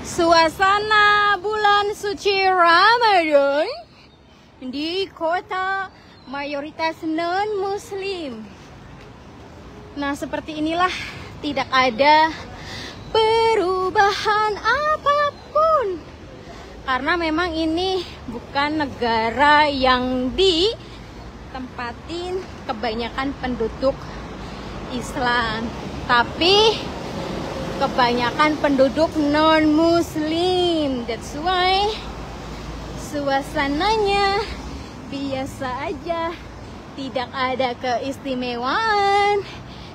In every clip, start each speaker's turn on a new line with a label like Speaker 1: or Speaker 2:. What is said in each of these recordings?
Speaker 1: Suasana bulan suci Ramadan di kota mayoritas non-muslim. Nah, seperti inilah, tidak ada perubahan apapun. Karena memang ini bukan negara yang ditempatin kebanyakan penduduk Islam, tapi kebanyakan penduduk non-muslim. That's why suasananya biasa aja, tidak ada keistimewaan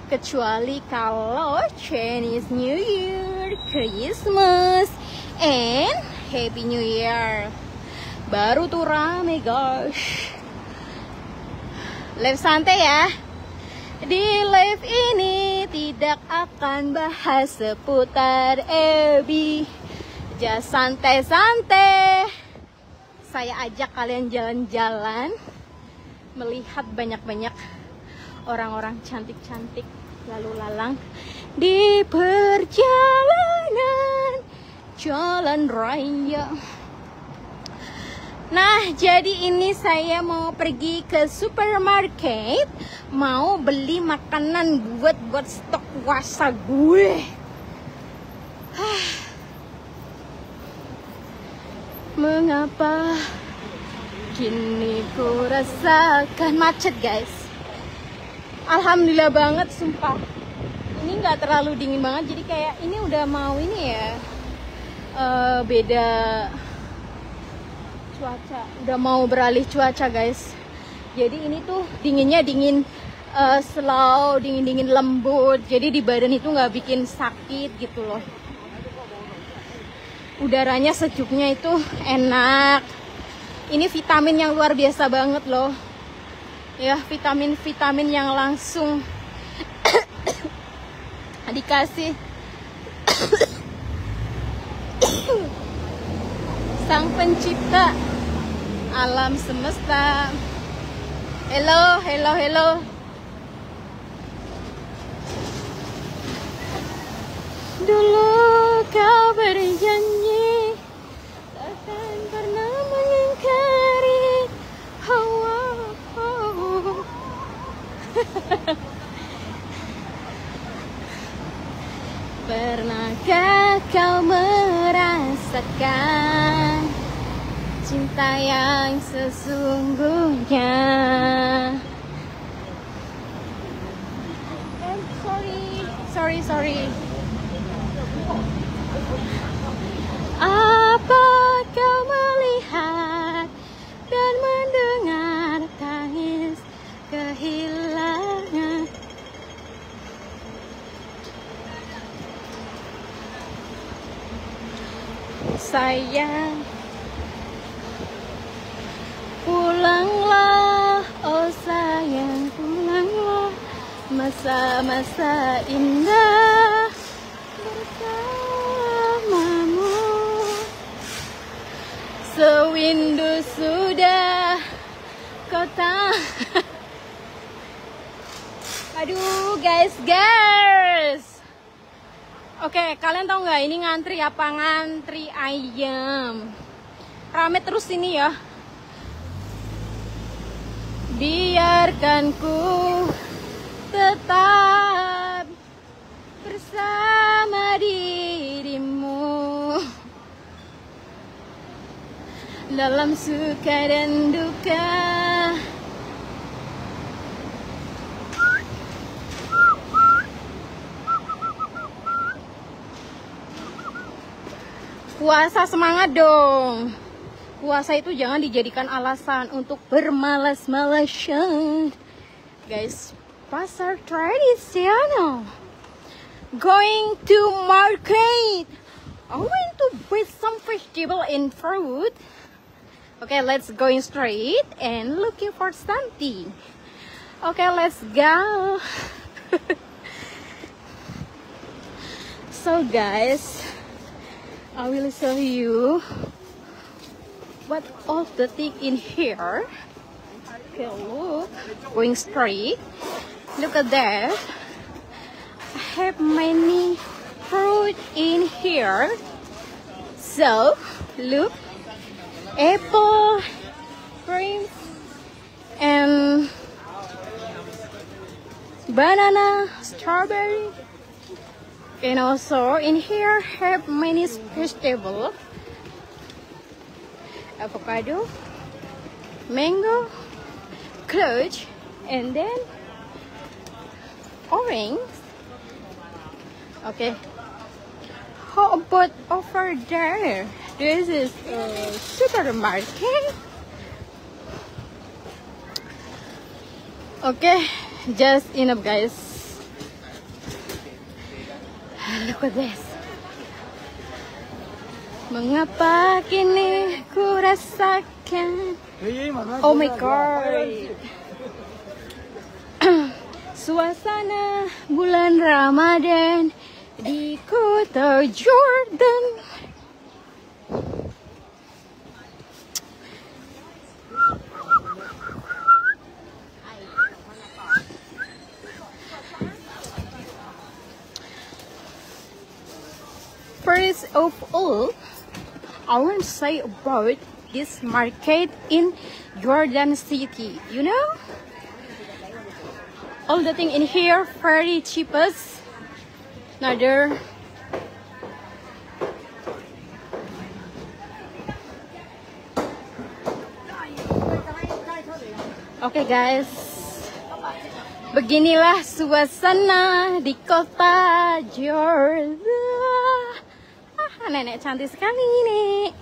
Speaker 1: kecuali kalau Chinese New Year, Christmas, and Happy New Year. Baru tuh rame guys. Live santai ya. Di live ini tidak akan bahas seputar Ebi. Just santai-santai. Saya ajak kalian jalan-jalan, melihat banyak-banyak orang-orang cantik-cantik lalu lalang di perjalanan jalan raya. Nah, jadi ini saya mau pergi ke supermarket, mau beli makanan buat stok puasa gue. Mengapa kini ku rasakan macet guys? Alhamdulillah banget, sumpah. Ini nggak terlalu dingin banget, jadi kayak ini udah mau ini ya, beda cuaca, udah mau beralih cuaca guys. Jadi ini tuh dinginnya dingin slow, dingin lembut, jadi di badan itu nggak bikin sakit gitu loh. Udaranya sejuknya itu enak. Ini vitamin yang luar biasa banget loh ya, vitamin yang langsung dikasih Sang Pencipta alam semesta. Hello. Dulu kau berjanji takkan pernah mengingkari hawa. Pernahkah kau merasakan cinta yang sesungguhnya? Sorry. Apa kau melihat dan mendengar tangis kehilangan? Sayang, pulanglah, oh sayang, pulanglah, masa-masa indah bersamamu. Sewindu sudah kau tak. Aduh guys. Oke, kalian tahu nggak ini ngantri apa? Ngantri ayam. Rame terus ini ya. Biarkan ku tetap bersama dirimu dalam suka dan duka. Puasa semangat dong. Puasa itu jangan dijadikan alasan untuk bermalas-malasan. Guys, pasar tradisional. Going to market. I want to buy some vegetable and fruit. Okay, let's going straight and looking for something. Okay, let's go. So guys, I will show you what all the thing in here. Okay, look, going straight. Look at that. I have many fruit in here. So look, apple, cream, and banana, strawberry, and also in here have many vegetables, avocado, mango, clove, and then orange. Okay, how about over there? This is a supermarket. Okay, just enough guys. Look at this. Mengapa kini ku rasakan? Oh my god. Suasana bulan Ramadan di kota Jordan. First of all, I want to say about this market in Jordan City. You know, all the thing in here very cheapest. Another okay guys, beginilah suasana di kota Jordan. Nenek cantik sekali nih.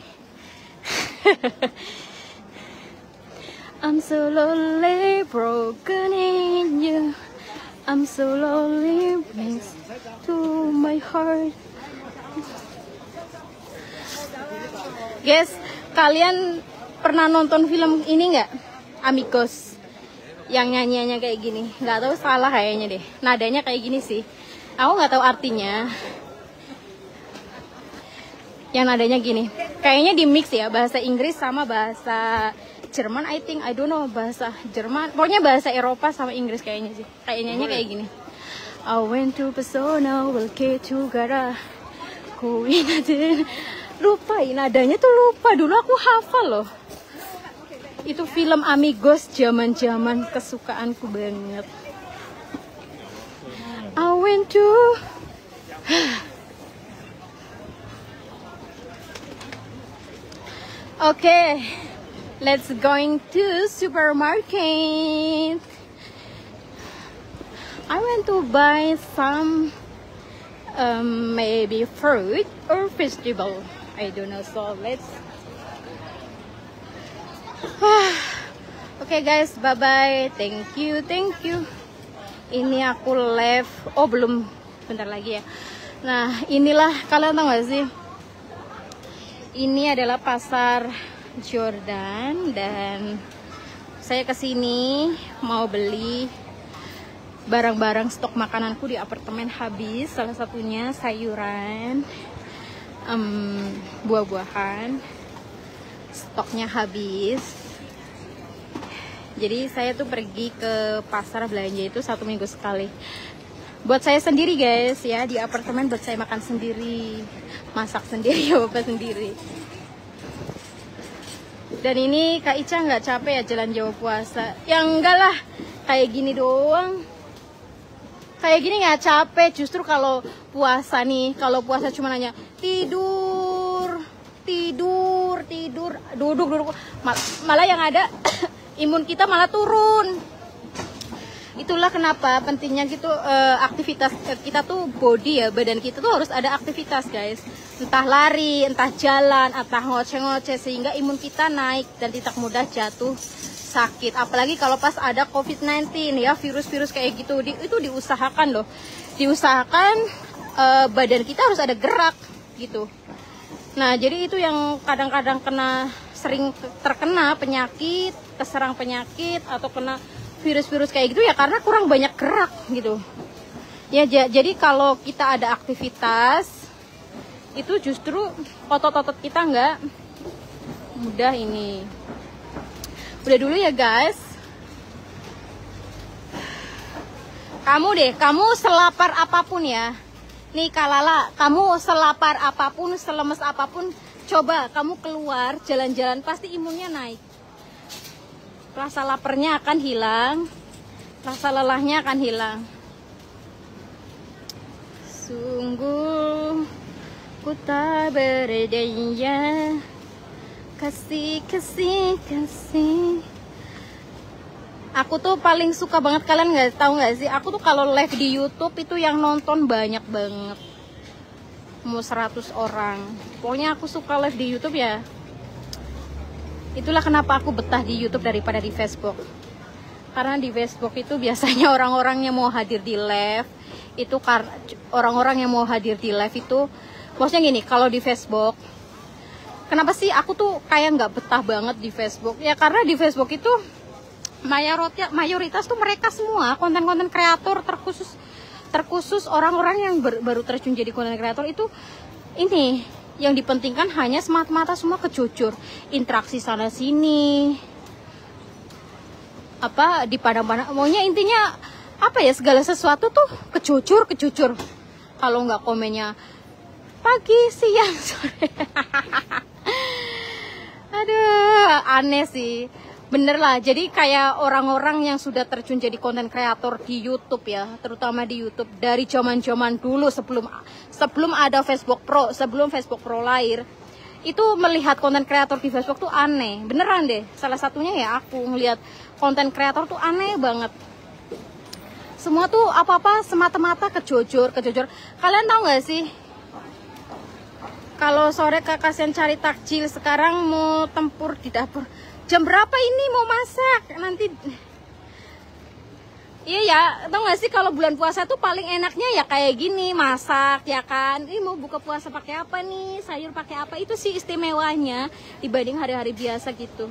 Speaker 1: I'm so lonely, broken in you. I'm so lonely, brings to my heart. Guys, kalian pernah nonton film ini nggak? Amigos, yang nyanyiannya kayak gini. Nggak tahu, salah kayaknya deh. Nadanya kayak gini sih. Aku nggak tahu artinya. Yang nadanya gini, kayaknya di mix ya, bahasa Inggris sama bahasa Jerman, I think, I don't know, bahasa Jerman, pokoknya bahasa Eropa sama Inggris kayaknya sih, kayaknya kayak gini. I went to Pesona, we'll get together, lupa, nadanya tuh lupa, dulu aku hafal loh. Itu film Amigos, zaman-zaman kesukaanku banget. I went to okay, let's going to supermarket. I want to buy some maybe fruit or vegetable. I don't know. So let's. Okay guys, bye bye. Thank you, thank you. Ini aku live. Oh belum, bentar lagi ya. Nah inilah, kalian tahu gak sih? Ini adalah pasar Jordan dan saya kesini mau beli barang-barang stok makananku di apartemen habis. Salah satunya sayuran, buah-buahan, stoknya habis. Jadi saya tuh pergi ke pasar belanja itu 1 minggu sekali. Buat saya sendiri guys ya, di apartemen buat saya makan sendiri, masak sendiri, apa sendiri. Dan ini Kak Ica nggak capek ya jalan jauh puasa? Ya enggak lah, kayak gini doang. Kayak gini nggak capek. Justru kalau puasa nih, kalau puasa cuma nanya tidur, tidur, tidur, duduk, malah yang ada imun kita malah turun. Itulah kenapa pentingnya gitu aktivitas kita tuh, body ya, badan kita tuh harus ada aktivitas guys. Entah lari, entah jalan, entah ngoceh-ngoceh, sehingga imun kita naik dan tidak mudah jatuh sakit. Apalagi kalau pas ada COVID-19 ya, virus-virus kayak gitu, itu diusahakan loh. Diusahakan badan kita harus ada gerak gitu. Nah jadi itu yang kadang-kadang sering terkena penyakit, keserang penyakit atau kena virus-virus kayak gitu ya karena kurang banyak gerak gitu ya. Jadi kalau kita ada aktivitas itu justru otot-otot kita nggak mudah ini. Udah dulu ya guys, kamu selapar apapun ya, Nih Kalala, kamu selapar apapun, selemes apapun, coba kamu keluar jalan-jalan pasti imunnya naik. Rasa laparnya akan hilang, rasa lelahnya akan hilang. Sungguh ku tak berdaya, kasih. Aku tuh paling suka banget, kalian nggak tahu nggak sih? Aku tuh kalau live di YouTube itu yang nonton banyak banget, mau 100 orang. Pokoknya aku suka live di YouTube ya. Itulah kenapa aku betah di YouTube daripada di Facebook. Karena di Facebook itu biasanya orang-orang yang mau hadir di live itu orang-orang yang mau hadir di live itu, maksudnya gini, kalau di Facebook, kenapa sih aku tuh kayak nggak betah banget di Facebook? Ya karena di Facebook itu mayoritas tuh mereka semua konten-konten kreator, terkhusus orang-orang yang baru terjun jadi konten kreator itu, ini yang dipentingkan hanya semata-mata semua kejujur, interaksi sana sini, apa di padang-padang, maunya intinya apa ya, segala sesuatu tuh kejujur. Kalau nggak komennya pagi, siang, sore. Aduh, aneh sih. Bener lah, jadi kayak orang-orang yang sudah terjun jadi konten kreator di YouTube ya, terutama di YouTube dari zaman-zaman dulu sebelum ada Facebook Pro, sebelum Facebook Pro lahir, itu melihat konten kreator di Facebook tuh aneh, beneran deh. Salah satunya ya aku ngelihat konten kreator tuh aneh banget. Semua tuh apa-apa semata-mata kejujur. Kalian tahu nggak sih? Kalau sore kasihan cari takjil, sekarang mau tempur di dapur. Jam berapa ini mau masak? Nanti iya ya, tau gak sih kalau bulan puasa tuh paling enaknya ya kayak gini, masak ya kan. Ini mau buka puasa pakai apa nih? Sayur pakai apa? Itu sih istimewanya dibanding hari-hari biasa gitu.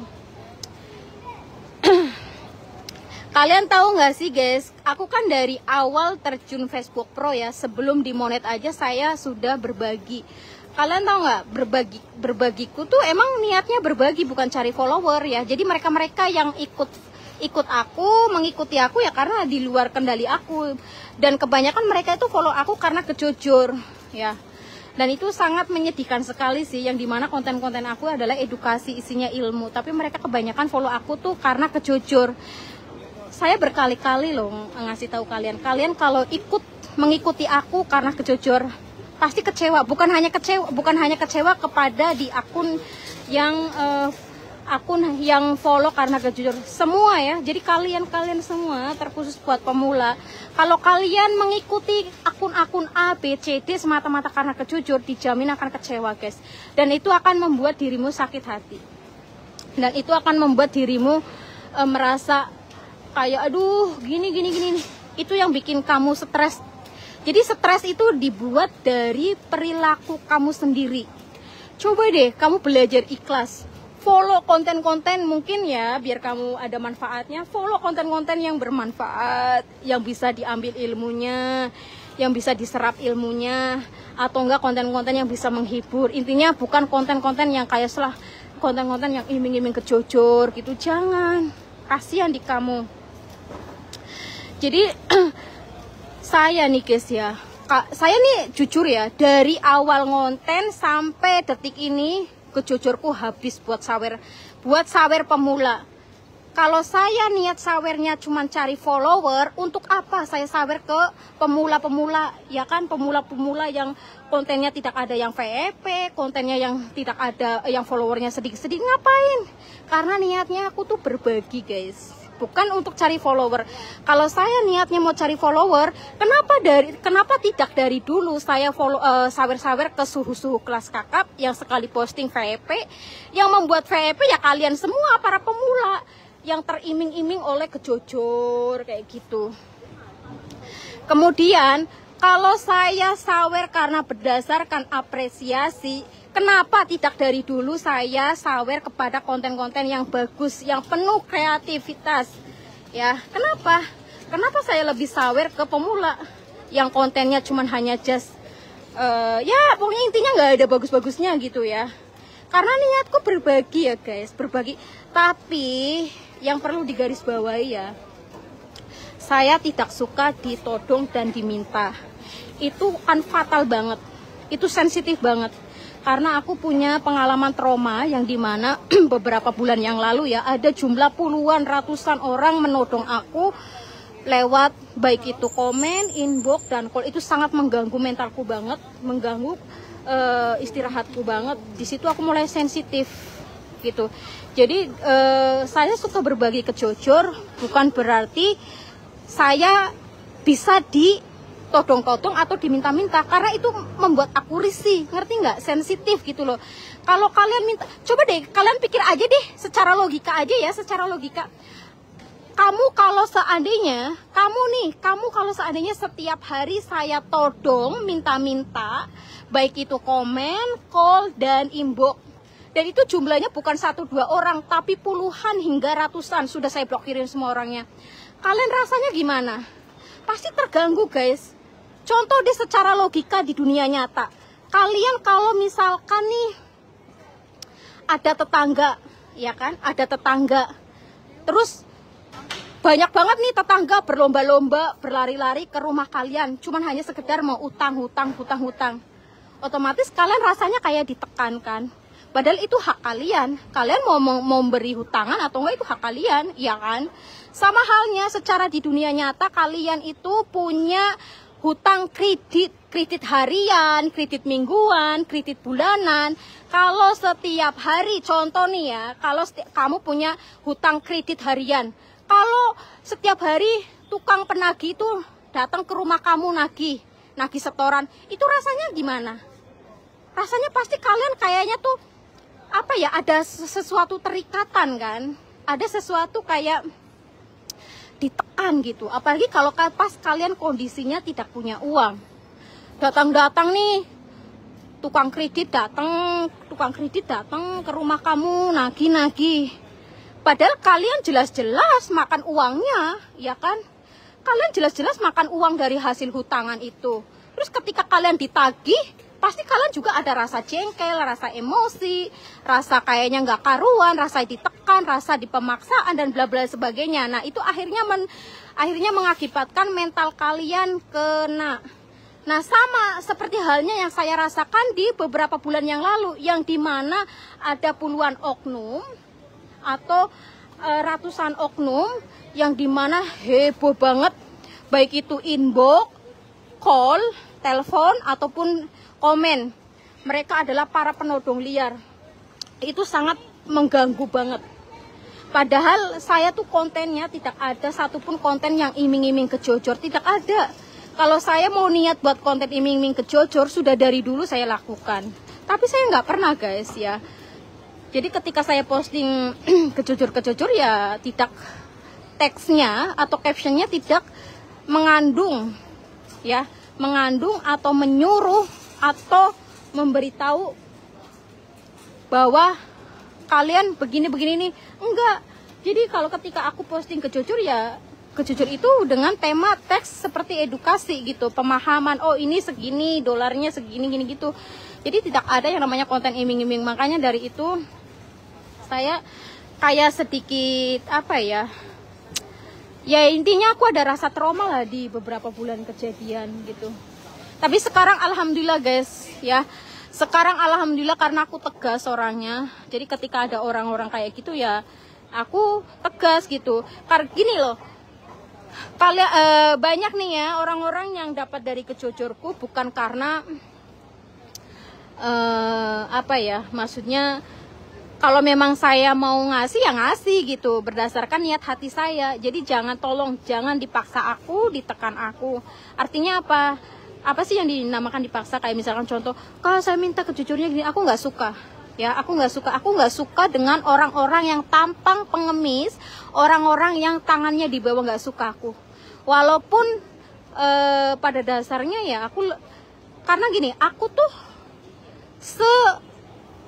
Speaker 1: Kalian tahu nggak sih guys, aku kan dari awal terjun Facebook Pro ya, sebelum dimonet aja saya sudah berbagi. Kalian tahu nggak, berbagiku tuh emang niatnya berbagi, bukan cari follower ya. Jadi mereka yang ikut aku, mengikuti aku ya karena di luar kendali aku. Dan kebanyakan mereka itu follow aku karena kejujur ya. Dan itu sangat menyedihkan sekali sih, yang dimana konten-konten aku adalah edukasi, isinya ilmu. Tapi mereka kebanyakan follow aku tuh karena kejujur. Saya berkali-kali loh ngasih tahu kalian kalau mengikuti aku karena kejujur, pasti kecewa. Bukan hanya kecewa kepada di akun yang follow karena kejujur semua ya. Jadi kalian semua, terkhusus buat pemula, kalau kalian mengikuti akun-akun A, B, C, D semata-mata karena kejujur, dijamin akan kecewa guys. Dan itu akan membuat dirimu sakit hati, dan itu akan membuat dirimu merasa kayak aduh gini. Itu yang bikin kamu stres. Jadi stres itu dibuat dari perilaku kamu sendiri. Coba deh kamu belajar ikhlas. Follow konten-konten mungkin ya, biar kamu ada manfaatnya. Follow konten-konten yang bermanfaat, yang bisa diambil ilmunya, yang bisa diserap ilmunya. Atau enggak konten-konten yang bisa menghibur. Intinya bukan konten-konten yang kayak konten-konten yang iming-iming kejujur gitu. Jangan, kasihan di kamu. Jadi saya nih guys ya, saya nih jujur ya, dari awal ngonten sampai detik ini kejujurku habis buat sawer pemula. Kalau saya niat sawernya cuma cari follower, untuk apa saya sawer ke pemula-pemula ya kan, pemula-pemula yang kontennya tidak ada yang VEP, kontennya yang tidak ada yang followernya sedikit-sedikit, ngapain? Karena niatnya aku tuh berbagi guys, bukan untuk cari follower. Kalau saya niatnya mau cari follower, kenapa tidak dari dulu saya sawer-sawer ke suhu-suhu kelas kakap yang sekali posting VEP, yang membuat VEP ya kalian semua para pemula yang teriming-iming oleh kejujur kayak gitu. Kemudian kalau saya sawer karena berdasarkan apresiasi, kenapa tidak dari dulu saya sawer kepada konten-konten yang bagus, yang penuh kreativitas? Ya, kenapa saya lebih sawer ke pemula yang kontennya cuman hanya ya pokoknya intinya nggak ada bagus-bagusnya gitu ya. Karena niatku berbagi ya guys, berbagi. Tapi yang perlu digarisbawahi ya, saya tidak suka ditodong dan diminta. itu kan fatal banget, itu sensitif banget. Karena aku punya pengalaman trauma yang dimana beberapa bulan yang lalu ya, ada jumlah puluhan ratusan orang menodong aku lewat baik itu komen, inbox, dan call. Itu sangat mengganggu mentalku banget, mengganggu istirahatku banget. Di situ aku mulai sensitif gitu. Jadi saya suka berbagi kejujur, bukan berarti saya bisa ditodong-todong atau diminta-minta, karena itu membuat aku risih, ngerti nggak? Sensitif gitu loh. Kalau kalian minta, coba deh kalian pikir aja deh, secara logika aja ya, secara logika. Kamu kalau seandainya setiap hari saya todong, minta-minta, baik itu komen, call, dan inbox, dan itu jumlahnya bukan 1-2 orang, tapi puluhan hingga ratusan, sudah saya blokirin semua orangnya. Kalian rasanya gimana? Pasti terganggu guys. Contoh deh secara logika di dunia nyata. Kalian kalau misalkan nih ada tetangga, ya kan? Ada tetangga. Terus banyak banget nih tetangga berlomba-lomba, berlari-lari ke rumah kalian. Cuman hanya sekedar mau hutang. Otomatis kalian rasanya kayak ditekan kan? Padahal itu hak kalian. Kalian mau beri hutangan atau enggak, itu hak kalian, ya kan? Sama halnya secara di dunia nyata, kalian itu punya hutang kredit harian, kredit mingguan, kredit bulanan. Kalau setiap hari, contoh nih ya, kalau kamu punya hutang kredit harian, kalau setiap hari tukang penagih itu datang ke rumah kamu nagih setoran, itu rasanya gimana? Rasanya pasti kalian kayaknya tuh apa ya, ada sesuatu terikatan kan, ada sesuatu kayak ditekan gitu. Apalagi kalau pas kalian kondisinya tidak punya uang, datang nih tukang kredit datang ke rumah kamu nagih. Padahal kalian jelas-jelas makan uangnya, ya kan? Kalian jelas-jelas makan uang dari hasil hutangan itu. Terus ketika kalian ditagih, pasti kalian juga ada rasa jengkel, rasa emosi, rasa kayaknya nggak karuan, rasa ditekan, rasa dipemaksaan, dan bla bla sebagainya. Nah, itu akhirnya mengakibatkan mental kalian kena. Nah, sama seperti halnya yang saya rasakan di beberapa bulan yang lalu, yang dimana ada puluhan oknum atau ratusan oknum yang dimana heboh banget, baik itu inbox, call, telepon, ataupun komen. Mereka adalah para penodong liar. Itu sangat mengganggu banget. Padahal saya tuh kontennya tidak ada satupun konten yang iming-iming kejujur, tidak ada. Kalau saya mau niat buat konten iming-iming kejujur, sudah dari dulu saya lakukan. Tapi saya nggak pernah guys ya. Jadi ketika saya posting kejujur ya, tidak, teksnya atau captionnya tidak mengandung atau menyuruh atau memberitahu bahwa kalian begini nih, enggak. Jadi kalau ketika aku posting kejujur ya, kejujur itu dengan tema teks seperti edukasi gitu, pemahaman, oh ini segini, dolarnya segini gini gitu. Jadi tidak ada yang namanya konten iming-iming. Makanya dari itu saya kayak sedikit apa ya, intinya aku ada rasa trauma lah di beberapa bulan kejadian gitu. Tapi sekarang alhamdulillah guys ya, sekarang alhamdulillah karena aku tegas orangnya. Jadi ketika ada orang-orang kayak gitu ya, aku tegas gitu. Karena gini loh, kalian banyak nih ya orang-orang yang dapat dari kejujurku bukan karena maksudnya kalau memang saya mau ngasih ya ngasih gitu, berdasarkan niat hati saya. Jadi jangan dipaksa aku, ditekan aku. Artinya apa? Apa sih yang dinamakan dipaksa? Kayak misalkan contoh, kalau saya minta kejujurnya gini, aku nggak suka. Ya, aku nggak suka dengan orang-orang yang tampang pengemis, orang-orang yang tangannya di bawah, nggak suka aku. Walaupun pada dasarnya ya karena gini, aku tuh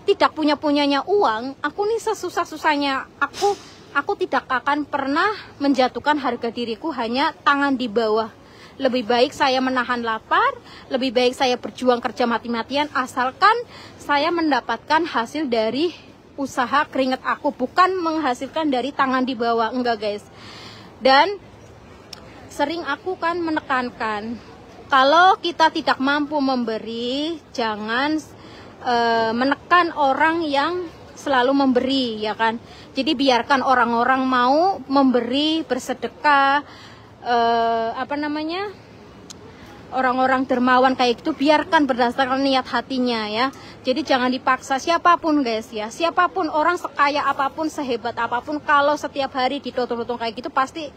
Speaker 1: tidak punyanya uang, aku nih sesusah-susahnya aku tidak akan pernah menjatuhkan harga diriku hanya tangan di bawah. Lebih baik saya menahan lapar, lebih baik saya berjuang kerja mati-matian, asalkan saya mendapatkan hasil dari usaha keringat aku, bukan menghasilkan dari tangan di bawah, enggak guys. Dan sering aku kan menekankan, Kalau kita tidak mampu memberi, jangan menekan orang yang selalu memberi, ya kan. Jadi biarkan orang-orang mau memberi, bersedekah, orang-orang dermawan kayak gitu, biarkan berdasarkan niat hatinya ya. Jadi jangan dipaksa siapapun guys ya. Siapapun, orang sekaya apapun, sehebat apapun, kalau setiap hari ditotong-totong kayak gitu pasti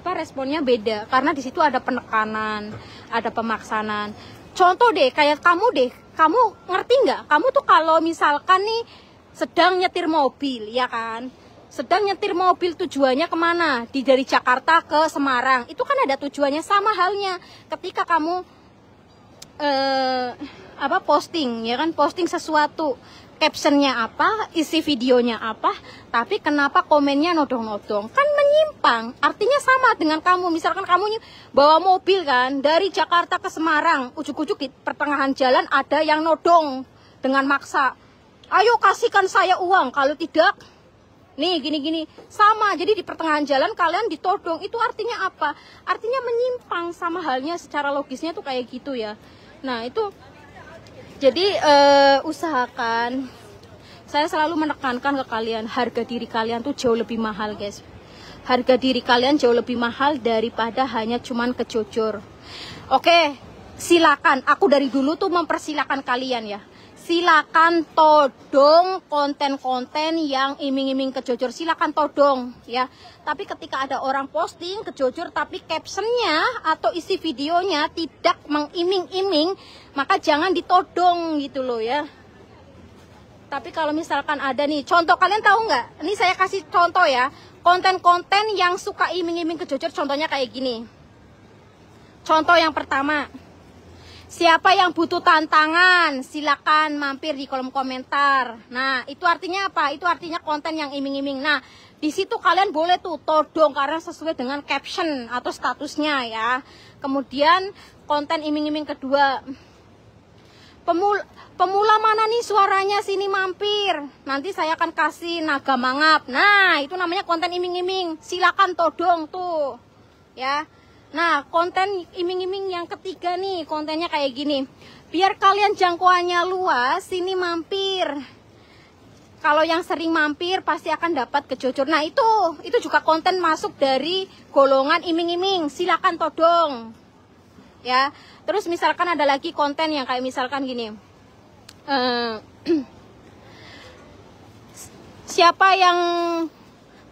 Speaker 1: responnya beda, karena di situ ada penekanan, ada pemaksaan. Contoh deh, kayak kamu deh, kamu ngerti nggak? Kamu tuh kalau misalkan nih sedang nyetir mobil, ya kan? Sedang nyetir mobil, tujuannya kemana? Dari Jakarta ke Semarang. Itu kan ada tujuannya. Sama halnya ketika kamu posting, ya kan? Posting sesuatu, captionnya apa, isi videonya apa, tapi kenapa komennya nodong-nodong? Kan menyimpang. Artinya sama dengan kamu. Misalkan kamu bawa mobil kan dari Jakarta ke Semarang, ujuk-ujuk di pertengahan jalan ada yang nodong dengan maksa. Ayo kasihkan saya uang, kalau tidak nih gini-gini. Sama, jadi di pertengahan jalan kalian ditodong. Itu artinya apa? Artinya menyimpang. Sama halnya secara logisnya tuh kayak gitu ya. Nah itu, jadi usahakan, saya selalu menekankan ke kalian, harga diri kalian tuh jauh lebih mahal guys. Harga diri kalian jauh lebih mahal daripada hanya cuman kejujur. Oke, silakan, aku dari dulu tuh mempersilakan kalian ya, silakan todong konten-konten yang iming-iming kejujur, silakan todong ya. Tapi ketika ada orang posting kejujur tapi captionnya atau isi videonya tidak mengiming-iming, maka jangan ditodong gitu loh ya. Tapi kalau misalkan ada nih, contoh, kalian tahu nggak? Ini saya kasih contoh ya, konten-konten yang suka iming-iming kejujur, contohnya kayak gini. Contoh yang pertama, siapa yang butuh tantangan, silakan mampir di kolom komentar. Nah, itu artinya apa? Itu artinya konten yang iming-iming. Nah, di situ kalian boleh tuh todong karena sesuai dengan caption atau statusnya ya. Kemudian konten iming-iming kedua, pemula mana nih suaranya, sini mampir, nanti saya akan kasih naga mangap. Nah, itu namanya konten iming-iming, silakan todong tuh ya. Nah, konten iming-iming yang ketiga nih, kontennya kayak gini. Biar kalian jangkauannya luas, sini mampir. Kalau yang sering mampir pasti akan dapat kejujur. Nah, itu juga konten masuk dari golongan iming-iming, silakan todong. Ya. Terus misalkan ada lagi konten yang kayak misalkan gini. Siapa yang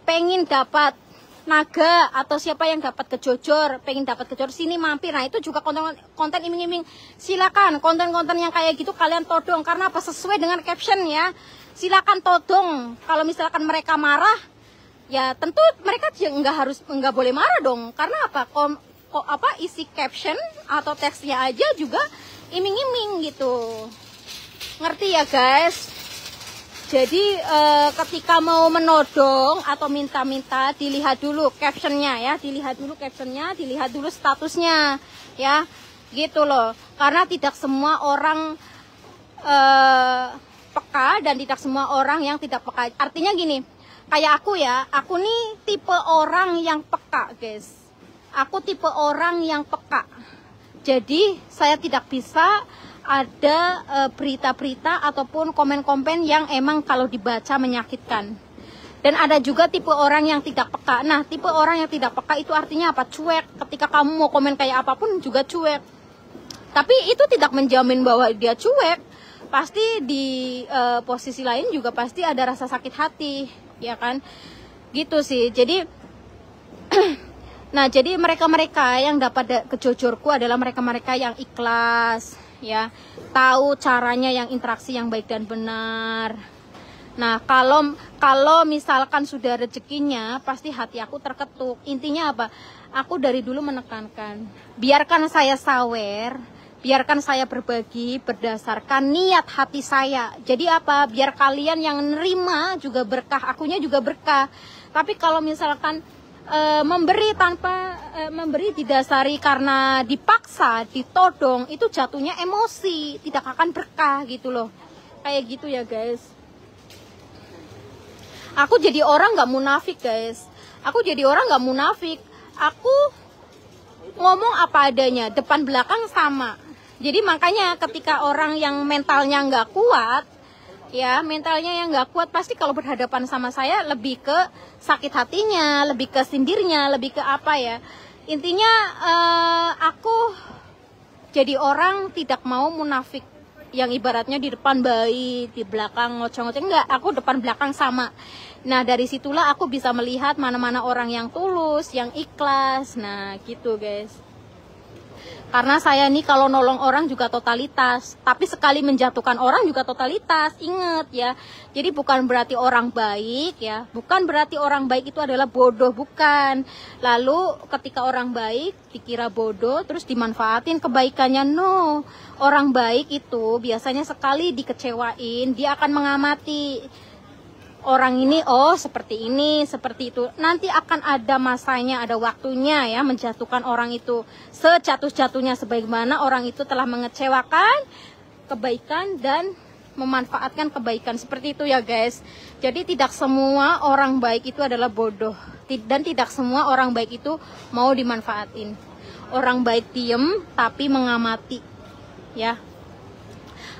Speaker 1: pengen dapat naga atau siapa yang dapat kejujur, pengen dapat kejujur, sini mampir. Nah, itu juga konten iming-iming. Silakan konten-konten yang kayak gitu kalian todong, karena apa? Sesuai dengan caption ya. Silakan todong. Kalau misalkan mereka marah, ya tentu mereka nggak boleh marah dong. Karena apa? Isi caption atau teksnya aja juga iming-iming gitu. Ngerti ya guys? Jadi ketika mau menodong atau minta-minta, dilihat dulu captionnya ya, dilihat dulu captionnya, dilihat dulu statusnya ya, gitu loh. Karena tidak semua orang peka dan tidak semua orang yang tidak peka. Artinya gini, kayak aku ya, aku nih tipe orang yang peka guys. Aku tipe orang yang peka. Jadi saya tidak bisa ada berita-berita ataupun komen-komen yang emang kalau dibaca menyakitkan. Dan ada juga tipe orang yang tidak peka. Nah, tipe orang yang tidak peka itu artinya apa? Cuek. Ketika kamu mau komen kayak apapun juga cuek. Tapi itu tidak menjamin bahwa dia cuek. Pasti di posisi lain juga pasti ada rasa sakit hati, ya kan? Gitu sih. Jadi nah, jadi mereka-mereka yang dapat kejujurku adalah mereka-mereka yang ikhlas, ya, tahu caranya yang interaksi yang baik dan benar. Nah, kalau misalkan sudah rezekinya, pasti hati aku terketuk. Intinya apa? Aku dari dulu menekankan, biarkan saya sawer, biarkan saya berbagi berdasarkan niat hati saya. Jadi apa? Biar kalian yang nerima juga berkah, akunya juga berkah. Tapi kalau misalkan memberi tanpa memberi didasari karena dipaksa, ditodong, itu jatuhnya emosi, tidak akan berkah gitu loh. Kayak gitu ya guys. Aku jadi orang nggak munafik guys. Aku jadi orang nggak munafik. Aku ngomong apa adanya, depan belakang sama. Jadi makanya ketika orang yang mentalnya nggak kuat, ya mentalnya yang nggak kuat, pasti kalau berhadapan sama saya lebih ke sakit hatinya, lebih ke sindirnya, lebih ke apa ya. Intinya aku jadi orang tidak mau munafik, yang ibaratnya di depan baik, di belakang ngoceh-ngoceh. Enggak, aku depan belakang sama. Nah dari situlah aku bisa melihat mana-mana orang yang tulus, yang ikhlas. Nah gitu guys. Karena saya nih kalau nolong orang juga totalitas, tapi sekali menjatuhkan orang juga totalitas. Ingat ya. Jadi bukan berarti orang baik ya, bukan berarti orang baik itu adalah bodoh, bukan. Lalu ketika orang baik dikira bodoh terus dimanfaatin kebaikannya. No. Orang baik itu biasanya sekali dikecewain, dia akan mengamati orang ini, oh seperti ini, seperti itu. Nanti akan ada masanya, ada waktunya ya menjatuhkan orang itu sejatuh-jatuhnya, sebagaimana orang itu telah mengecewakan kebaikan dan memanfaatkan kebaikan. Seperti itu ya guys. Jadi tidak semua orang baik itu adalah bodoh, dan tidak semua orang baik itu mau dimanfaatin. Orang baik diem tapi mengamati ya.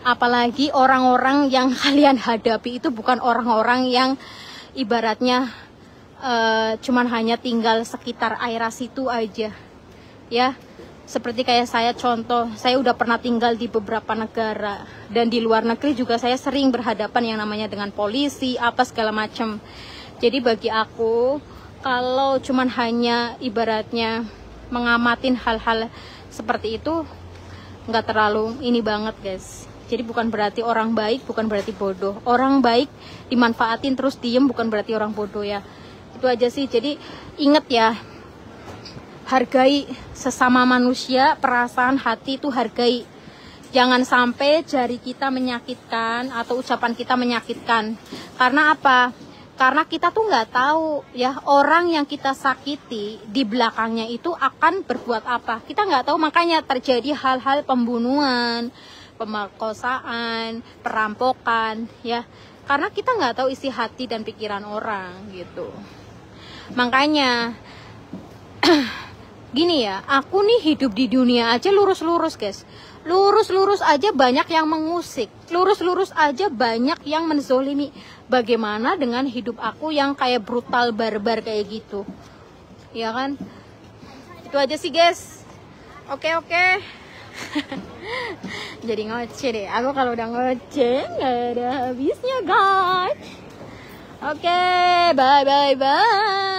Speaker 1: Apalagi orang-orang yang kalian hadapi itu bukan orang-orang yang ibaratnya cuman hanya tinggal sekitar area situ aja ya. Seperti kayak saya, contoh, saya udah pernah tinggal di beberapa negara, dan di luar negeri juga saya sering berhadapan yang namanya dengan polisi apa segala macam. Jadi bagi aku, kalau cuman hanya ibaratnya mengamatin hal-hal seperti itu, nggak terlalu ini banget guys. Jadi bukan berarti orang baik, bukan berarti bodoh. Orang baik dimanfaatin terus diem bukan berarti orang bodoh ya. Itu aja sih. Jadi inget ya, hargai sesama manusia, perasaan hati itu hargai. Jangan sampai jari kita menyakitkan atau ucapan kita menyakitkan. Karena apa? Karena kita tuh nggak tahu ya, orang yang kita sakiti di belakangnya itu akan berbuat apa. Kita nggak tahu, makanya terjadi hal-hal pembunuhan, pemerkosaan, perampokan ya. Karena kita nggak tahu isi hati dan pikiran orang gitu. Makanya gini ya, aku nih hidup di dunia aja lurus-lurus guys. Lurus-lurus aja banyak yang mengusik, lurus-lurus aja banyak yang menzolimi. Bagaimana dengan hidup aku yang kayak brutal, barbar kayak gitu, ya kan? Itu aja sih guys. Oke. Jadi ngoceh deh, aku kalau udah ngoceh nggak ada habisnya guys. Oke, bye.